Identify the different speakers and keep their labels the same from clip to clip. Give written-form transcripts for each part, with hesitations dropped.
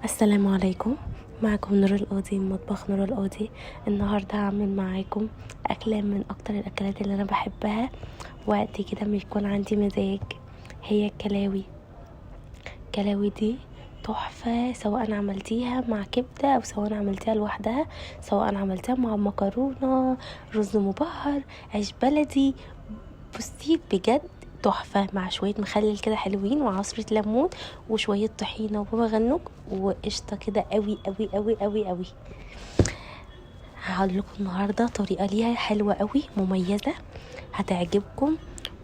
Speaker 1: السلام عليكم. معكم نور القاضي من مطبخ نور القاضي. النهارده هعمل معاكم اكله من اكتر الاكلات اللي انا بحبها وقت كده ما يكون عندي مزاج. هي الكلاوي. الكلاوي دي تحفه، سواء عملتيها مع كبده او سواء عملتيها لوحدها، سواء عملتيها مع مكرونه، رز مبهر، عيش بلدي. بصي بجد تحفه، مع شويه مخلل كده حلوين وعصره ليمون وشويه طحينه وبابا غنوج وقشطه كده قوي قوي قوي قوي قوي. هقول لكم النهارده طريقه ليها حلوه قوي مميزه هتعجبكم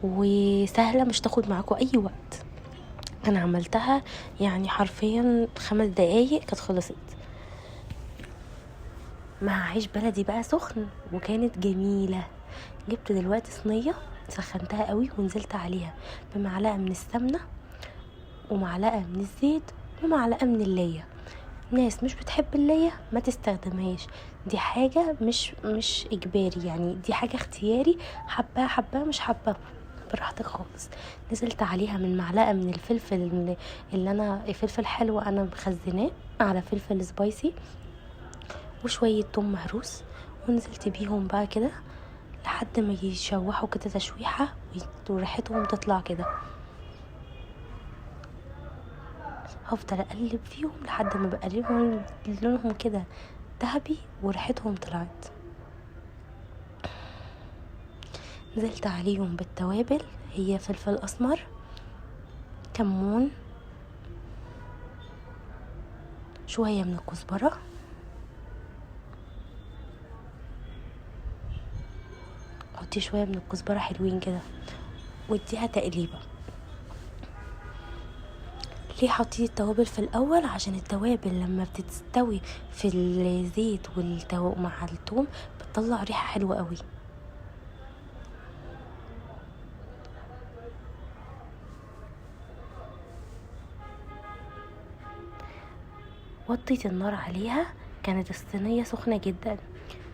Speaker 1: وسهله، مش تاخد معاكم اي وقت. انا عملتها يعني حرفيا 5 دقايق كانت خلصت، مع عيش بلدي بقى سخن وكانت جميله. جبت دلوقتي صينيه سخنتها قوي ونزلت عليها بمعلقه من السمنه ومعلقه من الزيت ومعلقه من اللية. ناس مش بتحب اللية ما تستخدمهاش، دي حاجة مش اجباري، يعني دي حاجة اختياري، حبها حبها مش حبها براحتك خالص. نزلت عليها من معلقه من الفلفل اللي انا فلفل حلو انا مخزناه على فلفل سبايسي وشويه توم مهروس، ونزلت بيهم بقى كده لحد ما يشوحوا كده تشويحه وريحتهم تطلع كده. هفضل اقلب فيهم لحد ما بقلبهم لونهم كده ذهبي وريحتهم طلعت. نزلت عليهم بالتوابل، هي فلفل اسمر، كمون، شويه من الكزبره، حطي شويه من الكزبره حلوين كده واديها تقليبه. ليه حطيت التوابل في الاول؟ عشان التوابل لما بتستوي في الزيت مع الثوم بتطلع ريحه حلوه قوي. وطيت النار عليها، كانت الصينيه سخنه جدا.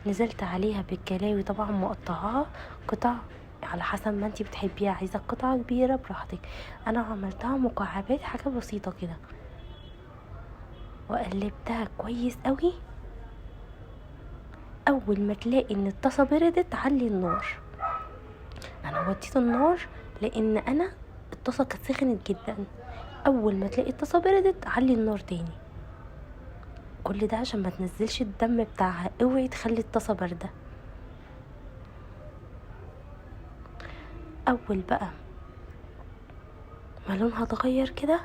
Speaker 1: نزلت عليها بالكلاوي طبعا مقطعاها قطع على حسب ما انتي بتحبيها، عايزه قطعه كبيره براحتك، انا عملتها مكعبات حاجه بسيطه كده وقلبتها كويس قوي. اول ما تلاقي ان الطاسه بردت علي النار. انا وطيت النار لان انا الطاسه كانت سخنت جدا. اول ما تلاقي الطاسه بردت علي النار تاني، كل ده عشان ما تنزلش الدم بتاعها. اوعي تخلي الطاسه بارده. اول بقى ما لونها اتغير كده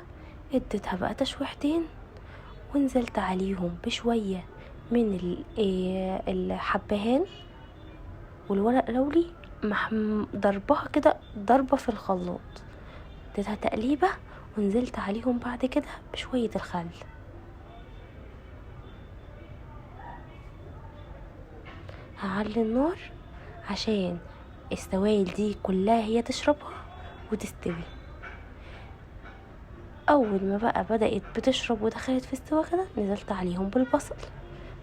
Speaker 1: اديتها بقى تشويحتين ونزلت عليهم بشويه من الحبهان والورق لوري ضربها كده ضربه في الخلاط، اديتها تقليبه ونزلت عليهم بعد كده بشويه الخل. هعلي النار عشان السوائل دي كلها هي تشربها وتستوي. اول ما بقى بدأت بتشرب ودخلت في السوا كده نزلت عليهم بالبصل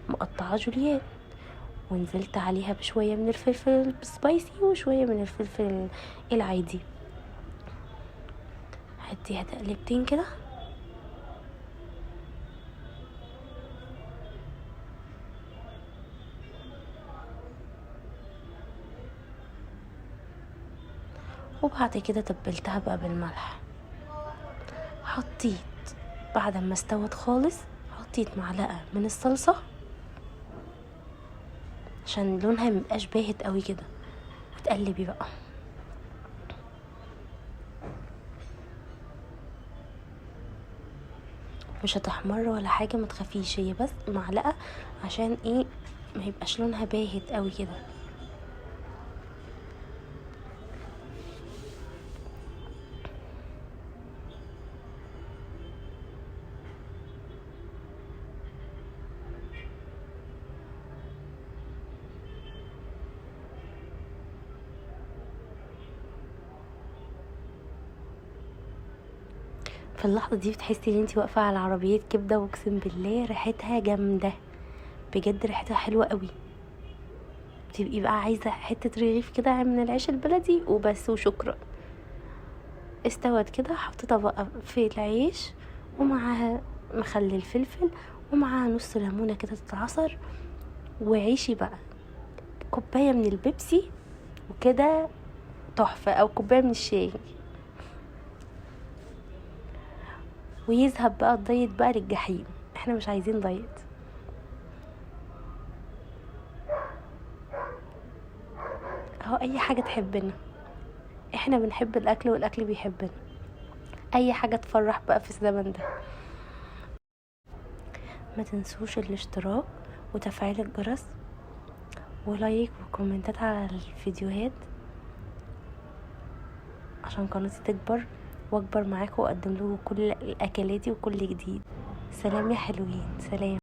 Speaker 1: مقطعه جوليان، ونزلت عليها بشويه من الفلفل السبايسي وشويه من الفلفل العادي. هديها تقلبتين كده وبعد كده تبلتها بقى بالملح. حطيت بعد ما استوت خالص حطيت معلقه من الصلصه عشان لونها ميبقاش باهت قوي كده، وتقلبي بقى. مش هتحمر ولا حاجه، ما تخافيش، هي بس معلقه عشان ايه ما يبقاش لونها باهت قوي كده. في اللحظه دي بتحسي ان انتي واقفه على عربيه كبده، واقسم بالله ريحتها جامده بجد، ريحتها حلوه قوي. تبقي بقى عايزه حته رغيف كده من العيش البلدي وبس وشكرا. استوت كده، حطيتها بقى في العيش ومعاها مخلل فلفل، ومعاها نص ليمونه كده تتعصر، وعيشي بقى كوبايه من البيبسي وكده تحفه، او كوبايه من الشاي، ويذهب بقى الدايت بقى للجحيم. احنا مش عايزين دايت. اهو اي حاجه تحبنا، احنا بنحب الاكل والاكل بيحبنا، اي حاجه تفرح بقى في الزمن ده. ما تنسوش الاشتراك وتفعيل الجرس ولايك وكومنتات على الفيديوهات عشان قناتي تكبر واكبر معاكم واقدم لكم كل اكلاتي وكل جديد. سلام يا حلوين، سلام.